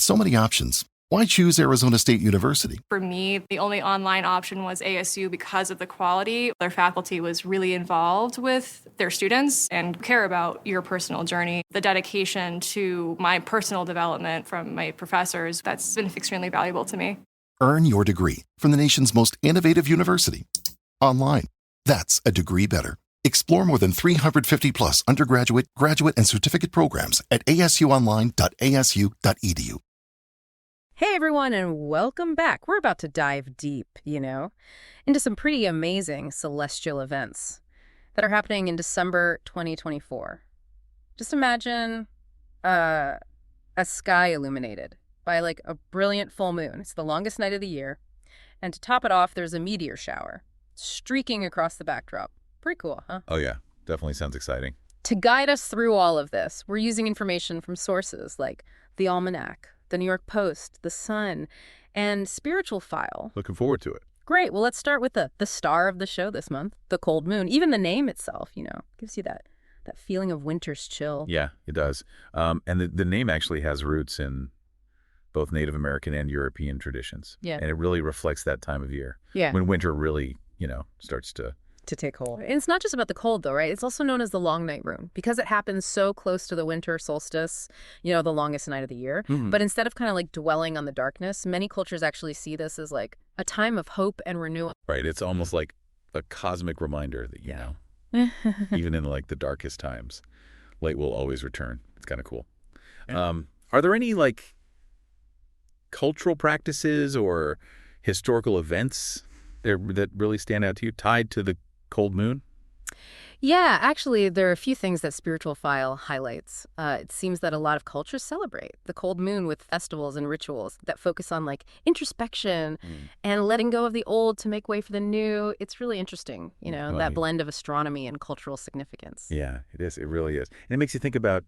With so many options, why choose Arizona State University? For me, the only online option was ASU because of the quality. Their faculty was really involved with their students and care about your personal journey. The dedication to my personal development from my professors, that's been extremely valuable to me. Earn your degree from the nation's most innovative university. Online. That's a degree better. Explore more than 350 plus undergraduate, graduate, and certificate programs at asuonline.asu.edu. Hey everyone, and welcome back. We're about to dive deep, into some pretty amazing celestial events that are happening in December 2024. Just imagine a sky illuminated by like a brilliant full moon. It's the longest night of the year. And to top it off, there's a meteor shower streaking across the backdrop. Pretty cool, huh? Oh yeah, definitely sounds exciting. To guide us through all of this, we're using information from sources like the Almanac, the New York Post, the Sun, and Spiritual File. Looking forward to it. Great. Well, let's start with the star of the show this month, the cold moon. Even the name itself, gives you that feeling of winter's chill. Yeah, it does. And the name actually has roots in both Native American and European traditions. Yeah. And it really reflects that time of year. Yeah. When winter really, starts to take hold. And it's not just about the cold, though, right? It's also known as the long night moon because it happens so close to the winter solstice, the longest night of the year. Mm-hmm. But instead of kind of like dwelling on the darkness, many cultures actually see this as like a time of hope and renewal. Right. It's almost like a cosmic reminder that, even in like the darkest times, light will always return. It's kind of cool. Yeah. Are there any like cultural practices or historical events that really stand out to you tied to the cold moon? Yeah, actually, there are a few things that Spiritual File highlights. It seems that a lot of cultures celebrate the cold moon with festivals and rituals that focus on like introspection and letting go of the old to make way for the new. It's really interesting, that blend of astronomy and cultural significance. Yeah, it is. It really is. And it makes you think about,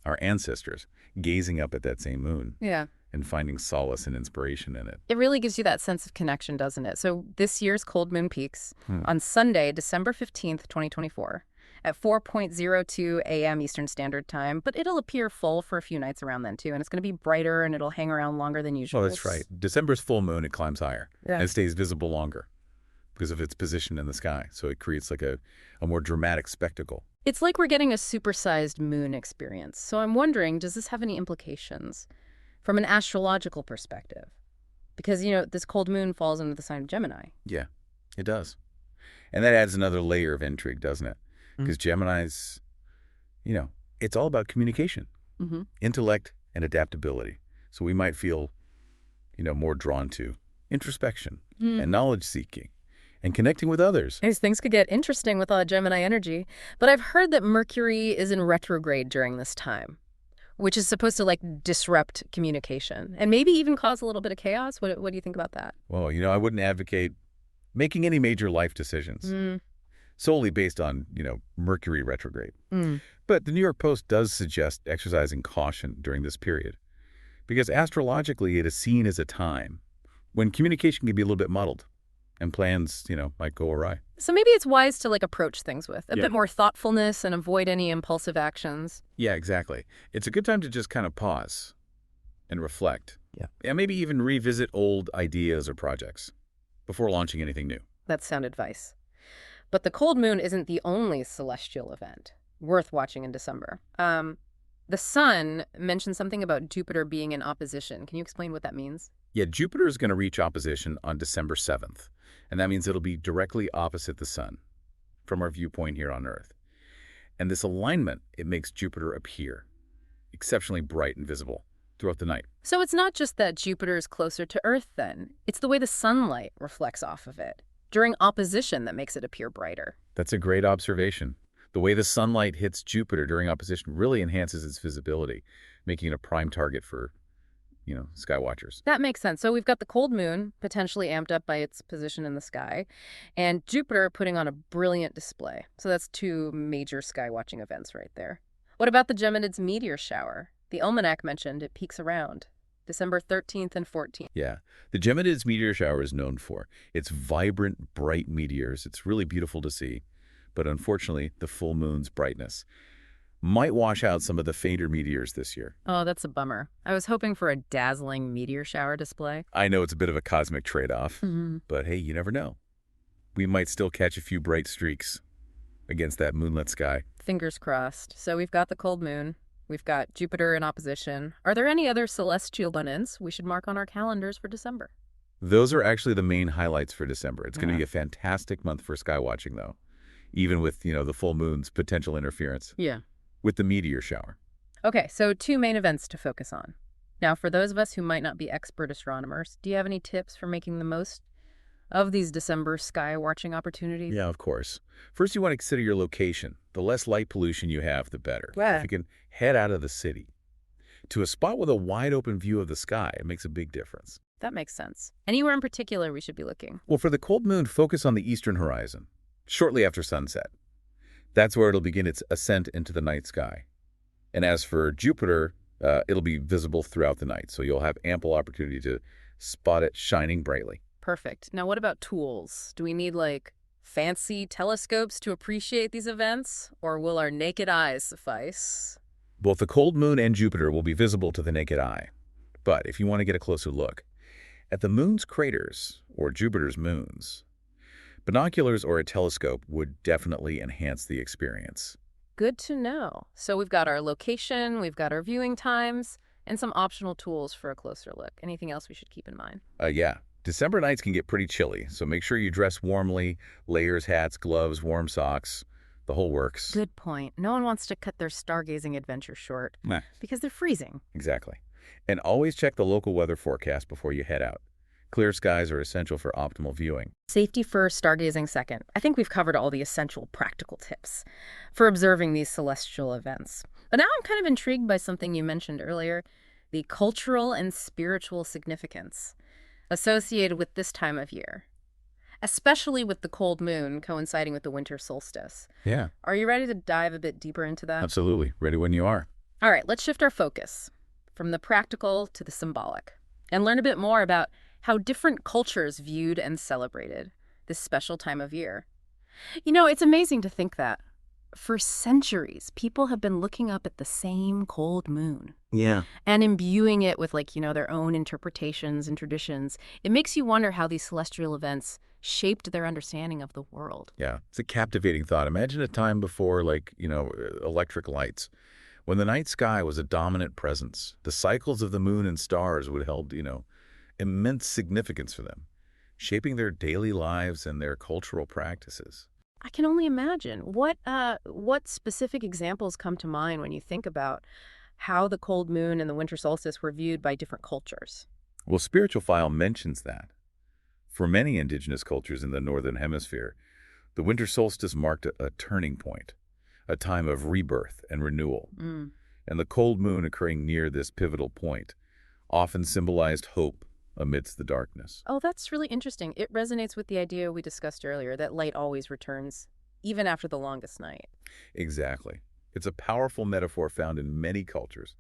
our ancestors gazing up at that same moon. Yeah. And finding solace and inspiration in it. It really gives you that sense of connection, doesn't it? So this year's cold moon peaks on Sunday, December 15th, 2024, at 4:02 a.m. Eastern Standard Time, but it'll appear full for a few nights around then, too, and it's going to be brighter and it'll hang around longer than usual. Oh, that's right. December's full moon, it climbs higher. Yeah. And it stays visible longer because of its position in the sky. So it creates like a more dramatic spectacle. It's like we're getting a supersized moon experience. So I'm wondering, does this have any implications from an astrological perspective? Because, this cold moon falls under the sign of Gemini. Yeah, it does. And that adds another layer of intrigue, doesn't it? Because Gemini's, it's all about communication, intellect, and adaptability. So we might feel, more drawn to introspection and knowledge-seeking and connecting with others. These things could get interesting with all Gemini energy. But I've heard that Mercury is in retrograde during this time, which is supposed to like disrupt communication and maybe even cause a little bit of chaos. What do you think about that? Well, I wouldn't advocate making any major life decisions solely based on, Mercury retrograde. But the New York Post does suggest exercising caution during this period because astrologically it is seen as a time when communication can be a little bit muddled and plans, might go awry. So maybe it's wise to like approach things with a bit more thoughtfulness and avoid any impulsive actions. Yeah, exactly. It's a good time to just kind of pause and reflect. Yeah. And maybe even revisit old ideas or projects before launching anything new. That's sound advice. But the cold moon isn't the only celestial event worth watching in December. The sun mentioned something about Jupiter being in opposition. Can you explain what that means? Yeah, Jupiter is going to reach opposition on December 7th. And that means it'll be directly opposite the sun from our viewpoint here on Earth. And this alignment, it makes Jupiter appear exceptionally bright and visible throughout the night. So it's not just that Jupiter is closer to Earth then. It's the way the sunlight reflects off of it during opposition that makes it appear brighter. That's a great observation. The way the sunlight hits Jupiter during opposition really enhances its visibility, making it a prime target for sky watchers. That makes sense. So we've got the cold moon potentially amped up by its position in the sky and Jupiter putting on a brilliant display. So that's two major sky watching events right there. What about the Geminids meteor shower? The Almanac mentioned it peaks around December 13th and 14th. Yeah. The Geminids meteor shower is known for its vibrant, bright meteors. It's really beautiful to see. But unfortunately, the full moon's brightness might wash out some of the fainter meteors this year. Oh, that's a bummer. I was hoping for a dazzling meteor shower display. I know it's a bit of a cosmic trade-off, but hey, you never know. We might still catch a few bright streaks against that moonlit sky. Fingers crossed. So we've got the cold moon. We've got Jupiter in opposition. Are there any other celestial run-ins we should mark on our calendars for December? Those are actually the main highlights for December. It's going to be a fantastic month for sky watching, though, even with, the full moon's potential interference. Yeah. With the meteor shower. Okay, so 2 main events to focus on. Now, for those of us who might not be expert astronomers, do you have any tips for making the most of these December sky watching opportunities? Yeah, of course. First, you want to consider your location. The less light pollution you have, the better. Yeah. If you can head out of the city to a spot with a wide open view of the sky, it makes a big difference. That makes sense. Anywhere in particular we should be looking? Well, for the cold moon, focus on the eastern horizon, shortly after sunset. That's where it'll begin its ascent into the night sky. And as for Jupiter, it'll be visible throughout the night, so you'll have ample opportunity to spot it shining brightly. Perfect. Now, what about tools? Do we need, fancy telescopes to appreciate these events? Or will our naked eyes suffice? Both the cold moon and Jupiter will be visible to the naked eye. But if you want to get a closer look at the moon's craters, or Jupiter's moons, binoculars or a telescope would definitely enhance the experience. Good to know. So we've got our location, we've got our viewing times, and some optional tools for a closer look. Anything else we should keep in mind? Yeah. December nights can get pretty chilly, so make sure you dress warmly, layers, hats, gloves, warm socks, the whole works. Good point. No one wants to cut their stargazing adventure short because they're freezing. Exactly. And always check the local weather forecast before you head out. Clear skies are essential for optimal viewing. Safety first, stargazing second. I think we've covered all the essential practical tips for observing these celestial events. But now I'm kind of intrigued by something you mentioned earlier, the cultural and spiritual significance associated with this time of year, especially with the cold moon coinciding with the winter solstice. Yeah. Are you ready to dive a bit deeper into that? Absolutely. Ready when you are. All right, let's shift our focus from the practical to the symbolic and learn a bit more about how different cultures viewed and celebrated this special time of year. It's amazing to think that for centuries, people have been looking up at the same cold moon. Yeah. And imbuing it with, their own interpretations and traditions. It makes you wonder how these celestial events shaped their understanding of the world. Yeah. It's a captivating thought. Imagine a time before, electric lights, when the night sky was a dominant presence. The cycles of the moon and stars would held, immense significance for them, shaping their daily lives and their cultural practices. I can only imagine. What specific examples come to mind when you think about how the cold moon and the winter solstice were viewed by different cultures? Well, Spiritual File mentions that. For many indigenous cultures in the Northern Hemisphere, the winter solstice marked a turning point, a time of rebirth and renewal. And the cold moon occurring near this pivotal point often symbolized hope amidst the darkness. Oh, that's really interesting. It resonates with the idea we discussed earlier, that light always returns, even after the longest night. Exactly. It's a powerful metaphor found in many cultures.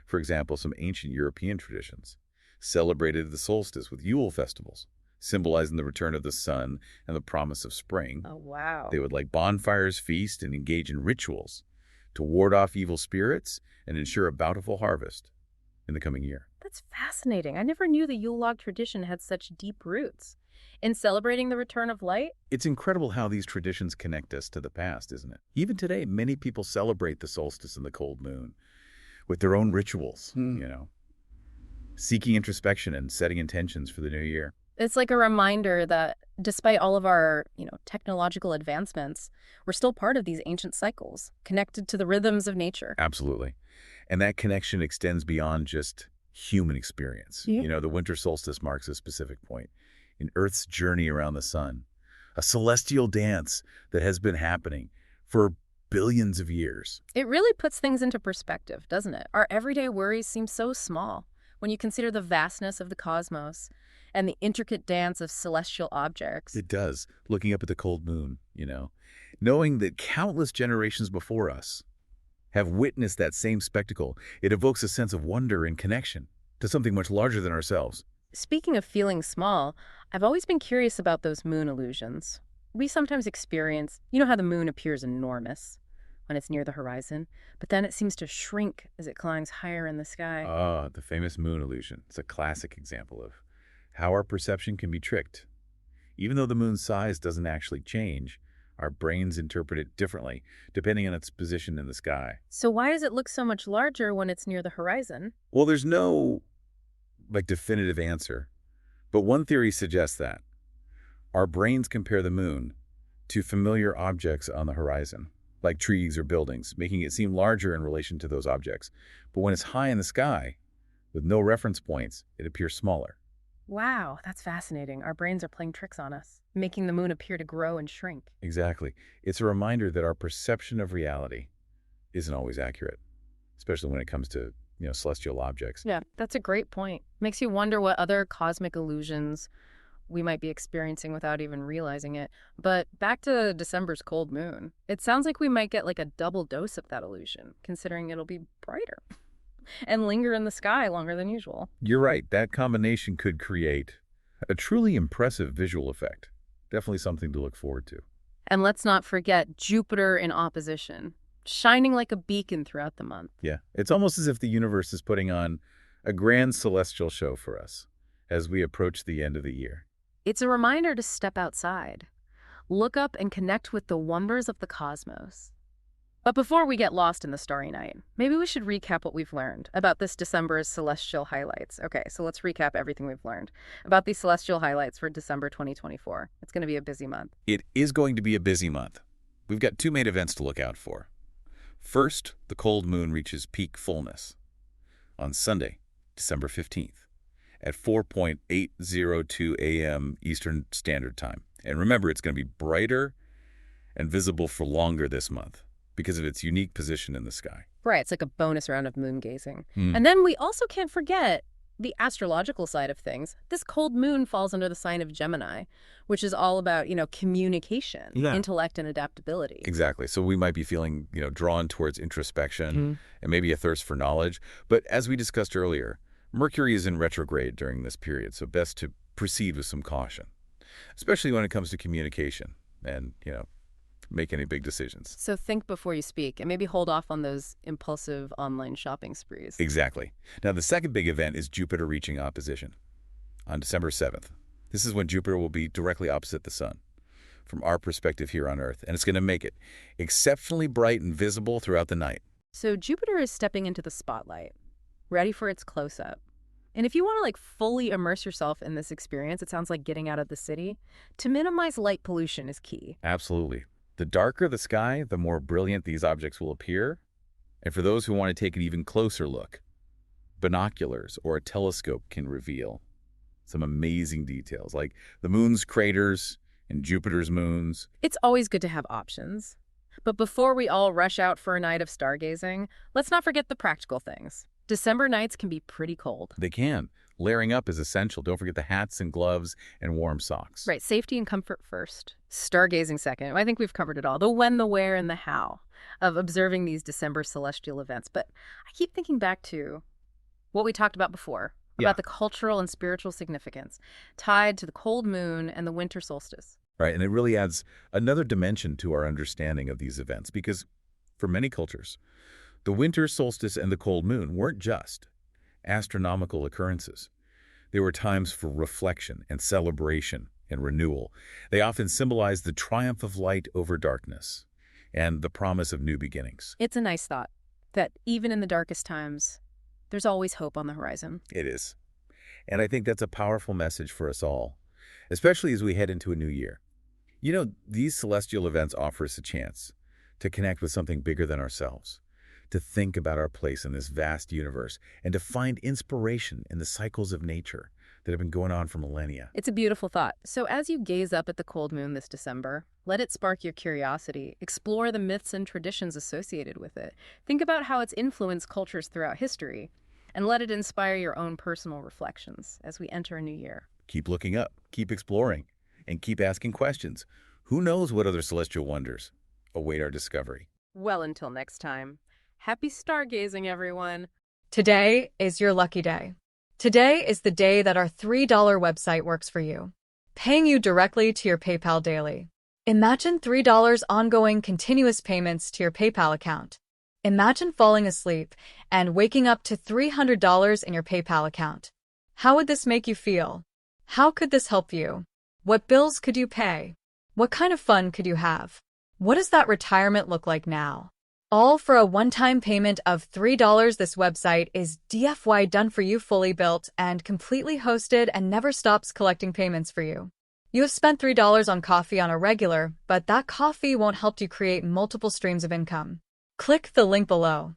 For example, some ancient European traditions celebrated the solstice with Yule festivals, symbolizing the return of the sun and the promise of spring. Oh, wow. They would light bonfires, feast, and engage in rituals to ward off evil spirits and ensure a bountiful harvest in the coming year. That's fascinating. I never knew the Yule log tradition had such deep roots. In celebrating the return of light? It's incredible how these traditions connect us to the past, isn't it? Even today, many people celebrate the solstice and the cold moon with their own rituals, seeking introspection and setting intentions for the new year. It's like a reminder that despite all of our, technological advancements, we're still part of these ancient cycles, connected to the rhythms of nature. Absolutely. And that connection extends beyond just human experience. Yeah. The winter solstice marks a specific point in Earth's journey around the sun, a celestial dance that has been happening for billions of years. It really puts things into perspective, doesn't it? Our everyday worries seem so small when you consider the vastness of the cosmos and the intricate dance of celestial objects. It does. Looking up at the cold moon, knowing that countless generations before us have witnessed that same spectacle, it evokes a sense of wonder and connection to something much larger than ourselves. Speaking of feeling small, I've always been curious about those moon illusions. We sometimes experience, how the moon appears enormous, when it's near the horizon, but then it seems to shrink as it climbs higher in the sky. Ah, the famous moon illusion. It's a classic example of how our perception can be tricked. Even though the moon's size doesn't actually change, our brains interpret it differently, depending on its position in the sky. So why does it look so much larger when it's near the horizon? Well, there's no, definitive answer, but one theory suggests that our brains compare the moon to familiar objects on the horizon, like trees or buildings, making it seem larger in relation to those objects. But when it's high in the sky, with no reference points, it appears smaller. Wow, that's fascinating. Our brains are playing tricks on us, making the moon appear to grow and shrink. Exactly. It's a reminder that our perception of reality isn't always accurate, especially when it comes to, celestial objects. Yeah, that's a great point. Makes you wonder what other cosmic illusions we might be experiencing without even realizing it. But back to December's cold moon. It sounds like we might get like a double dose of that illusion, considering it'll be brighter and linger in the sky longer than usual. You're right. That combination could create a truly impressive visual effect. Definitely something to look forward to. And let's not forget Jupiter in opposition, shining like a beacon throughout the month. Yeah, it's almost as if the universe is putting on a grand celestial show for us as we approach the end of the year. It's a reminder to step outside, look up and connect with the wonders of the cosmos. But before we get lost in the starry night, maybe we should recap what we've learned about this December's celestial highlights. Okay, so let's recap everything we've learned about these celestial highlights for December 2024. It's going to be a busy month. It is going to be a busy month. We've got two main events to look out for. First, the cold moon reaches peak fullness on Sunday, December 15th at 4:802 a.m. Eastern Standard Time. And remember, it's going to be brighter and visible for longer this month because of its unique position in the sky. Right, it's like a bonus round of moon gazing. Hmm. And then we also can't forget the astrological side of things. This cold moon falls under the sign of Gemini, which is all about, communication, intellect, and adaptability. Exactly. So we might be feeling, drawn towards introspection and maybe a thirst for knowledge. But as we discussed earlier, Mercury is in retrograde during this period, so best to proceed with some caution, especially when it comes to communication and, make any big decisions. So think before you speak and maybe hold off on those impulsive online shopping sprees. Exactly. Now, the second big event is Jupiter reaching opposition on December 7th. This is when Jupiter will be directly opposite the sun from our perspective here on Earth, and it's going to make it exceptionally bright and visible throughout the night. So Jupiter is stepping into the spotlight, ready for its close-up. And if you want to fully immerse yourself in this experience, it sounds like getting out of the city, to minimize light pollution is key. Absolutely. The darker the sky, the more brilliant these objects will appear. And for those who want to take an even closer look, binoculars or a telescope can reveal some amazing details, like the moon's craters and Jupiter's moons. It's always good to have options. But before we all rush out for a night of stargazing, let's not forget the practical things. December nights can be pretty cold. They can. Layering up is essential. Don't forget the hats and gloves and warm socks. Right, safety and comfort first. Stargazing second. I think we've covered it all. The when, the where, and the how of observing these December celestial events. But I keep thinking back to what we talked about before, about the cultural and spiritual significance tied to the cold moon and the winter solstice. Right, and it really adds another dimension to our understanding of these events because for many cultures, the winter solstice and the cold moon weren't just astronomical occurrences. They were times for reflection and celebration and renewal. They often symbolize the triumph of light over darkness and the promise of new beginnings. It's a nice thought that even in the darkest times, there's always hope on the horizon. It is. And I think that's a powerful message for us all, especially as we head into a new year. These celestial events offer us a chance to connect with something bigger than ourselves, to think about our place in this vast universe, and to find inspiration in the cycles of nature that have been going on for millennia. It's a beautiful thought. So as you gaze up at the cold moon this December, let it spark your curiosity. Explore the myths and traditions associated with it. Think about how it's influenced cultures throughout history, and let it inspire your own personal reflections as we enter a new year. Keep looking up, keep exploring, and keep asking questions. Who knows what other celestial wonders await our discovery? Well, until next time, happy stargazing, everyone. Today is your lucky day. Today is the day that our $3 website works for you, paying you directly to your PayPal daily. Imagine $3 ongoing continuous payments to your PayPal account. Imagine falling asleep and waking up to $300 in your PayPal account. How would this make you feel? How could this help you? What bills could you pay? What kind of fun could you have? What does that retirement look like now? All for a one-time payment of $3. This website is DFY done for you, fully built and completely hosted, and never stops collecting payments for you. You have spent $3 on coffee on a regular, but that coffee won't help you create multiple streams of income. Click the link below.